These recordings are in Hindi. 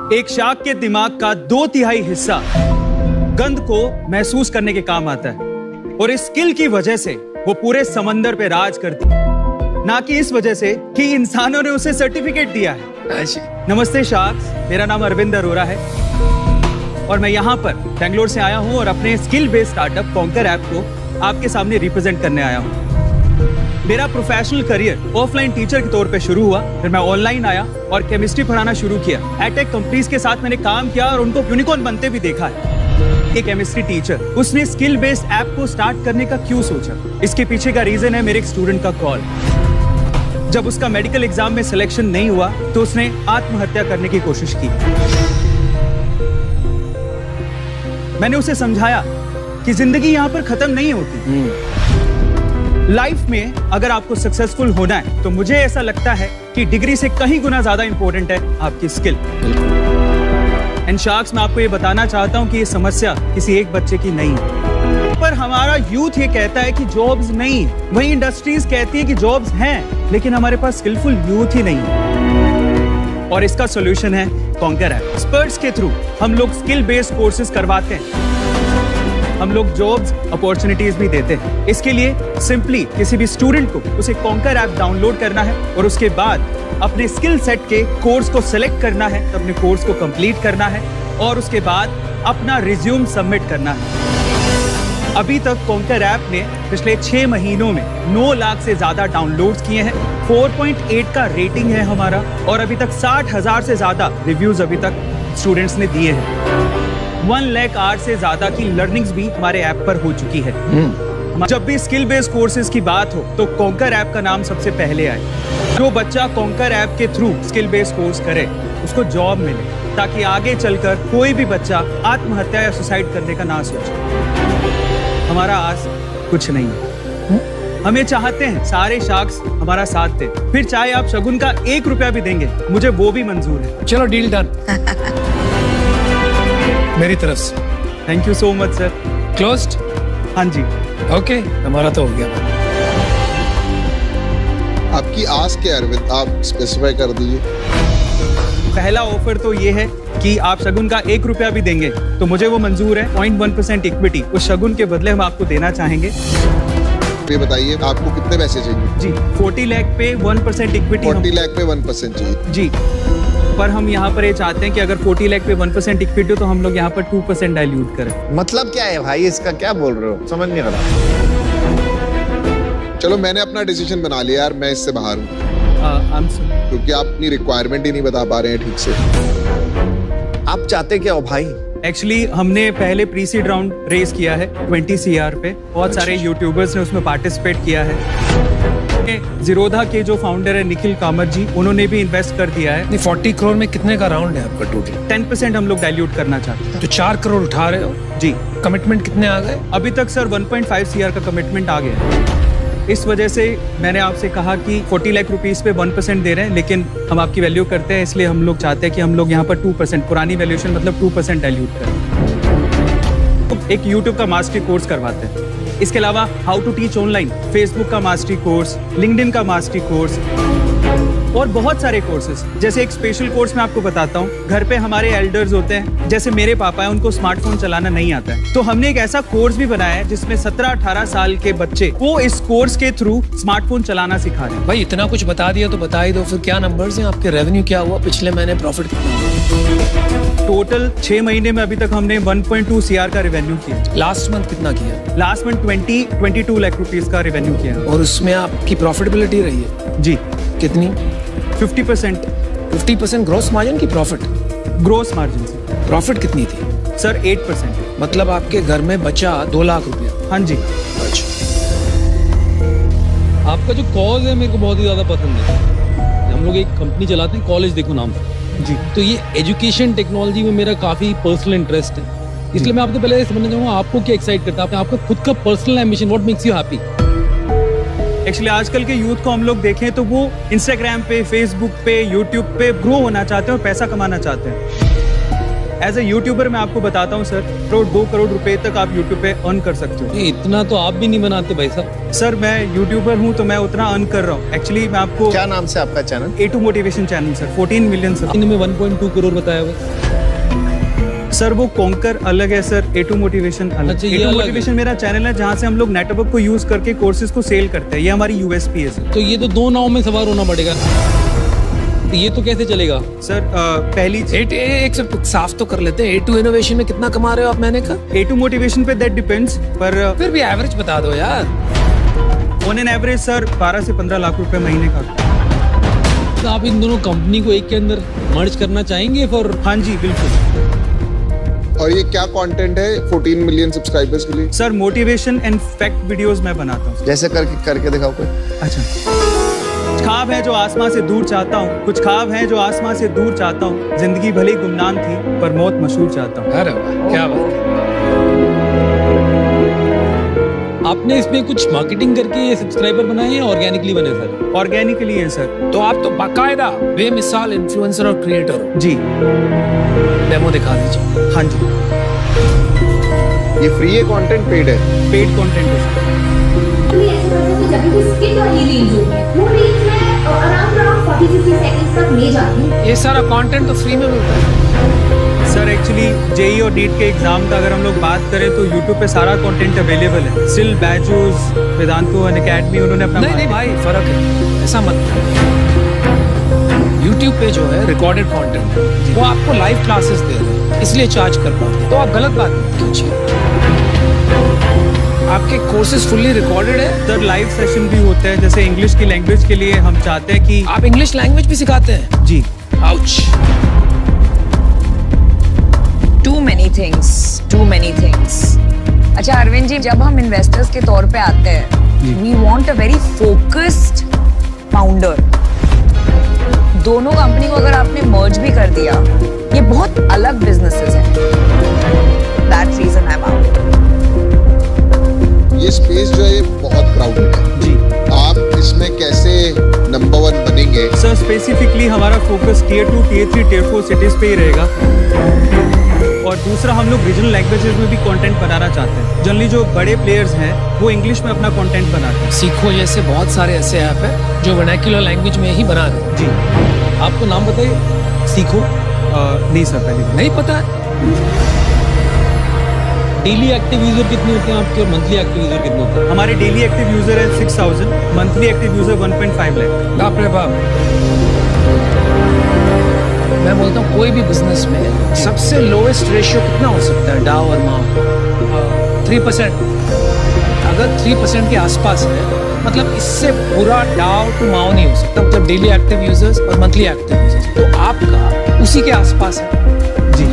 एक शार्क के दिमाग का 2/3 हिस्सा गंध को महसूस करने के काम आता है और इस स्किल की वजह से वो पूरे समंदर पे राज करती है, ना कि इस वजह से कि इंसानों ने उसे सर्टिफिकेट दिया है। नमस्ते शार्क्स, मेरा नाम अरविंद अरोरा है और मैं यहाँ पर बेंगलोर से आया हूँ और अपने skill based startup conquer app को आपके सामने रिप्रेजेंट करने आया हूँ। मेरा प्रोफेशनल करियर ऑफलाइन टीचर के तौर पे शुरू हुआ, फिर मैं ऑनलाइन आया और केमिस्ट्री पढ़ाना शुरू किया। एटेक कंपनीज के साथ मैंने काम किया और उनको यूनिकॉर्न बनते भी देखा है। एक केमिस्ट्री टीचर, उसने स्किल बेस्ड ऐप को स्टार्ट करने का क्यों सोचा? इसके पीछे का रीजन है मेरे एक स्टूडेंट का कॉल। जब उसका मेडिकल एग्जाम में सिलेक्शन नहीं हुआ तो उसने आत्महत्या करने की कोशिश की। मैंने उसे समझाया कि जिंदगी यहाँ पर खत्म नहीं होती। लाइफ में अगर आपको सक्सेसफुल होना है तो मुझे ऐसा लगता है कि डिग्री से कहीं गुना ज्यादा इंपॉर्टेंट है आपकी स्किल। एंड शार्क्स, मैं आपको ये बताना चाहता हूँ कि ये समस्या किसी एक बच्चे की नहीं है, पर हमारा यूथ ये कहता है कि जॉब्स नहीं, वही इंडस्ट्रीज कहती है कि जॉब्स हैं, लेकिन हमारे पास स्किलफुल यूथ ही नहीं है। और इसका सॉल्यूशन है कॉन्कर ऐप। एक्सपर्ट्स के थ्रू हम लोग स्किल बेस्ड कोर्सेज करवाते हैं, हम लोग जॉब्स अपॉर्चुनिटीज भी देते हैं। इसके लिए सिंपली किसी भी स्टूडेंट को उसे कॉन्कर ऐप डाउनलोड करना है और उसके बाद अपने स्किल सेट के कोर्स को सिलेक्ट करना है, अपने कोर्स को कंप्लीट करना है और उसके बाद अपना रिज्यूम सबमिट करना है। अभी तक कॉन्कर ऐप ने पिछले 6 महीनों में 9 लाख से ज्यादा डाउनलोड्स किए हैं। 4.8 का रेटिंग है हमारा और अभी तक 60,000 से ज्यादा रिव्यूज अभी तक स्टूडेंट्स ने दिए हैं। 1 लाख आवर से ज्यादा की लर्निंग्स भी हमारे ऐप पर हो चुकी है। जब भी स्किल बेस्ड कोर्सेज की बात हो तो कॉन्कर ऐप का नाम सबसे पहले आए। जो बच्चा कॉन्कर ऐप के थ्रू स्किल बेस्ड कोर्स करे उसको जॉब मिले, ताकि आगे चलकर कोई भी बच्चा आत्महत्या या सुसाइड करने का ना सोचे। हमारा आज कुछ नहीं है, हम ये चाहते हैं सारे शार्क्स हमारा साथ दें, फिर चाहे आप शगुन का 1 रुपया भी देंगे, मुझे वो भी मंजूर है। चलो डील डन। मेरी तरफ से thank you so much sir. Closed? हाँ जी। ओके, हमारा तो हो गया। आपकी आस क्या अरविंद, आप स्पेसिफाई कर दीजिए। पहला ऑफर तो ये है कि आप शगुन का 1 रुपया भी देंगे तो मुझे वो मंजूर है। 0.1% इक्विटी उस शगुन के बदले हम आपको देना चाहेंगे। ये बताइए आपको कितने पैसे चाहिए? जी, 40 लाख पे 1% इक्विटी। 40 लाख पे 1% चाहिए जी, पर हम यहाँ पर ये चाहते हैं कि अगर 40 लाख पे 1% इक्विटी हो तो हम लोग यहाँ पर 2% डाइल्यूट करें। मतलब क्या है भाई, इसका क्या बोल रहे हो? समझ नहीं आ रहा। चलो मैंने अपना डिसीजन बना लिया यार, मैं इससे बाहर हूँ क्योंकि आप अपनी रिक्वायरमेंट ही नहीं बता पा रहे हैं ठीक से। आप चाहते क्या हो भाई? एक्चुअली हमने पहले प्री सीड राउंड रेस किया है 20 CR पे। बहुत सारे यूट्यूबर्स ने उसमें पार्टिसिपेट किया है। जीरोधा के जो फाउंडर है निखिल कामत जी, उन्होंने भी इन्वेस्ट कर दिया है। 40 करोड़ में कितने का राउंड है आपका टोटल? 10% हम लोग डाइल्यूट करना चाहते हैं। तो 4 करोड़ उठा रहे हो जी। कमिटमेंट कितने आ गए अभी तक? सर 1.5 CR का कमिटमेंट आ गया है। इस वजह से मैंने आपसे कहा कि 40 लाख रुपीस पे 1% दे रहे हैं, लेकिन हम आपकी वैल्यू करते हैं, इसलिए हम लोग चाहते हैं कि हम लोग यहाँ पर 2%, पुरानी वैल्यूएशन मतलब 2% डाइल्यूट करें। एक यूट्यूब का मास्टरी कोर्स करवाते हैं। इसके अलावा how to teach online, Facebook का मास्टरी कोर्स, लिंक्डइन का मास्टरी कोर्स और बहुत सारे कोर्सेज। जैसे एक स्पेशल कोर्स मैं आपको बताता हूँ। घर पे हमारे एल्डर्स होते हैं, जैसे मेरे पापा हैं, उनको स्मार्टफोन चलाना नहीं आता है, तो हमने एक ऐसा कोर्स भी बनाया है जिसमें 17-18 साल के बच्चे वो इस कोर्स के थ्रू स्मार्टफोन चलाना सिखा रहे हैं। भाई इतना कुछ बता दिया तो बता ही दो, फिर क्या नंबर्स हैं आपके? रेवेन्यू क्या हुआ पिछले महीने? प्रॉफिट कितना हुआ? टोटल 6 महीने में अभी तक हमने 1.2 CR का रेवेन्यू किया। लास्ट मंथ कितना किया? लास्ट मंथ 22 लाख रुपीस का रेवेन्यू किया। और उसमें आपकी प्रॉफिटेबिलिटी रही है? जी। कितनी? 50%। 50% ग्रोस मार्जिन की प्रॉफिट? ग्रोस मार्जिन से। प्रॉफिट कितनी थी? सर 8%। मतलब आपके घर में बचा 2 लाख रुपया? हाँ जी। अच्छा। आपका जो कॉज है मेरे को बहुत ही ज़्यादा पसंद है। हम लोग एक कंपनी चलाते हैं, कॉलेज देखो नाम जी। तो ये एजुकेशन टेक्नोलॉजी में मेरा काफ़ी पर्सनल इंटरेस्ट है, इसलिए मैं आपसे पहले समझना चाहूँगा आपको क्या एक्साइट करता है, आपका खुद का personal ambition, what makes you happy? Actually आजकल के यूथ को हम लोग देखें तो वो इंस्टाग्राम पे, फेसबुक पे, यूट्यूब पे ग्रो होना चाहते हैं और पैसा कमाना चाहते हैं। एज ए यूट्यूबर मैं आपको बताता हूँ सर, 2 करोड़ रुपए तक आप यूट्यूब पे अर्न कर सकते हो। ये इतना तो आप भी नहीं बनाते भाई साहब। सर मैं यूट्यूबर हूँ तो मैं उतना अर्न कर रहा हूँ। एक्चुअली मैं आपको क्या नाम से आपका channel? A2 motivation channel sir, 14 million sir. इनमें 1.2 करोड़ बताया हुआ। सर वो कॉन्कर अलग है सर, A2 मोटिवेशन अलग। अच्छा, ये A2 अलग मोटिवेशन है। मेरा चैनल है जहाँ से हम लोग नेटवर्क को यूज करके कोर्सेज को सेल करते हैं। ये हमारी USP है सर। तो ये तो 2 नाव में सवार होना पड़ेगा। तो ये तो कैसे चलेगा? सर पहली एक सब साफ तो कर लेते हैं, A2 इनोवेशन में कितना कमा रहे हो आप महीने का? A2 मोटिवेशन पे दैट डिपेंड्स, पर फिर भी एवरेज बता दो यार। ऑन एन एवरेज सर 12 से 15 लाख रुपए महीने का। तो आप इन दोनों कंपनी को एक के अंदर मर्ज करना चाहेंगे फॉर? हाँ जी बिल्कुल। और ये क्या कंटेंट है 14 मिलियन सब्सक्राइबर्स के लिए? Sir motivation and fact videos मैं बनाता हूँ। जैसे करके दिखाओ कोई। अच्छा, ख्वाब है जो आसमां से दूर चाहता हूँ, कुछ ख्वाब है जो आसमां से दूर चाहता हूँ, जिंदगी भले ही गुमनाम थी पर मौत मशहूर चाहता हूँ। अरे वाह, क्या बात है। आपने इसमें कुछ मार्केटिंग करके ये सब्सक्राइबर बनाए हैं, ऑर्गेनिकली बने सर? ऑर्गेनिकली है सर। तो आप तो बाकायदा बेमिसाल इन्फ्लुएंसर और क्रिएटर हो। जी डेमो दिखा दीजिए। हाँ जी, ये फ्री है कंटेंट, पेड है? पेड कंटेंट है सर। भी ऐसे करते हैं कि जब भी स्किट वाली रील्स होती है वो रील्स में अराउंड 40-50 सेकंड्स तक ले जाती हूँ। ये सारा कंटेंट तो फ्री में मिलता है। सर एक्चुअली जेई और नीट के एग्जाम का अगर हम लोग बात करें तो यूट्यूब पे सारा कंटेंट अवेलेबल है। सिल, बैजूस, वेदांतो अकेडमी, उन्होंने अपना नहीं भाई, फर्क है, ऐसा मत करो। YouTube पे जो है रिकॉर्डेड कंटेंट है, वो आपको लाइव क्लासेस दे रहे हैं, इसलिए चार्ज कर पाते हैं। तो आप गलत बात मत कीजिए। आपके कोर्सेज फुल्ली रिकॉर्डेड है। सर लाइव सेशन भी होते हैं, जैसे इंग्लिश की लैंग्वेज के लिए हम चाहते हैं कि आप इंग्लिश लैंग्वेज भी सिखाते हैं? जी। आउच। Too many things. अच्छा अरविंद जी, जब हम इन्वेस्टर्स के तौर पे आते हैं, we want a very focused founder. दोनों कंपनी को अगर आपने मर्ज भी कर दिया, ये बहुत अलग बिजनेसेस हैं। That reason I'm out. ये स्पेस जो है ये बहुत क्राउडेड है जी। आप इसमें कैसे नंबर 1 बनेंगे? सर स्पेसिफिकली हमारा focus Tier 2, Tier 3, Tier 4 cities पे ही रहेगा। और दूसरा, हम लोग रीजनल लैंग्वेजेस में भी कंटेंट बनाना चाहते हैं। जनरली जो बड़े प्लेयर्स हैं वो इंग्लिश में अपना कंटेंट बनाते हैं। सीखो जैसे बहुत सारे ऐसे ऐप है जो वर्नाक्युलर लैंग्वेज में ही बना रहे हैं। जी। आपको नाम बताइए। सीखो? नहीं सर, पहले नहीं पता? डेली एक्टिव यूजर कितने होते हैं आपके और मंथली एक्टिव यूजर कितने होते हैं? हमारे डेली एक्टिव यूजर है 6000, मंथली एक्टिव यूजर 1.5 लाख। बाप रे बाप। मैं बोलता हूँ कोई भी बिजनेस में सबसे लोएस्ट रेशियो कितना हो सकता है डाउ और माउ? 3%। अगर 3% के आसपास है, मतलब इससे पूरा डाउ टू माउ नहीं हो सकता। मतलब डेली एक्टिव यूजर्स और मंथली एक्टिव यूजर्स, तो आपका उसी के आसपास है। जी।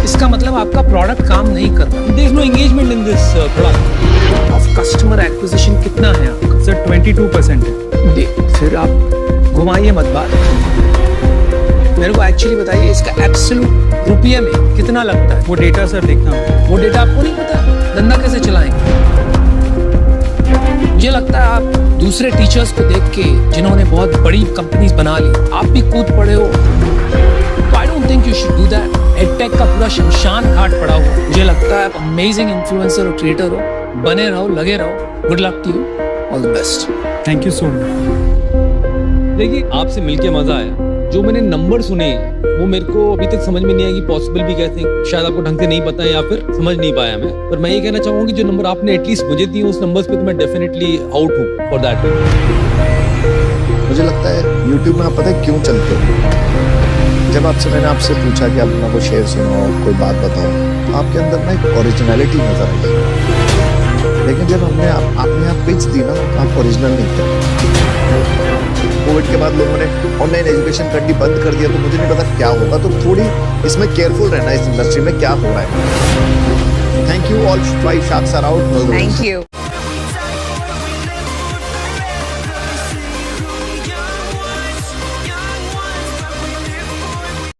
इसका मतलब आपका प्रोडक्ट काम नहीं कर रहा। There is no engagement in this product. Of customer acquisition कितना है आपका? सर 22% है। फिर आप घुमाइए मत बात। मेरे को एक्चुअली बताइए इसका एब्सोल्यूट रुपये में कितना लगता है? वो डेटा सर देखना होगा। वो डेटा आपको नहीं पता, धंधा कैसे चलाएंगे? मुझे लगता है आप दूसरे टीचर्स को देख के जिन्होंने बहुत बड़ी कंपनीज बना ली, आप भी कूद पड़े हो। तो I don't think you should do that. Edtech का पूरा शमशान घाट पड़ा हुआ। मुझे लगता है आप अमेजिंग इन्फ्लुएंसर और क्रिएटर हो, बने रहो, लगे रहो। Good luck to you, all the best. Thank you so much. देखिए, आपसे मिलके मजा आया। जो मैंने नंबर सुने वो मेरे को अभी तक समझ में नहीं आया कि पॉसिबल भी कैसे, शायद आपको ढंग से नहीं पता है या फिर समझ नहीं पाया मैं। पर मैं ये कहना चाहूंगा कि जो नंबर आपने एटलीस्ट मुझे दिए उस नंबर्स पे तो मैं डेफिनेटली आउट हूँ फॉर दैट। मुझे लगता है YouTube में आप पता है क्यों चलते हो? जब मैंने आपसे पूछा कि आप अपना कोई शेयर सुनाओ, कोई बात बताओ, तो आपके अंदर ना एक ओरिजिनलिटी नजर आई। लेकिन जब आपने आप पिच दी ना, तो आप ओरिजिनल नहीं थे। कोविड के बाद लोगों ने ऑनलाइन एजुकेशन करनी बंद कर दिया, तो मुझे नहीं पता क्या होगा। तो थोड़ी इसमें केयरफुल रहना इस इंडस्ट्री में क्या हो रहा है। Thank you all 5 sharks are out. Thank you.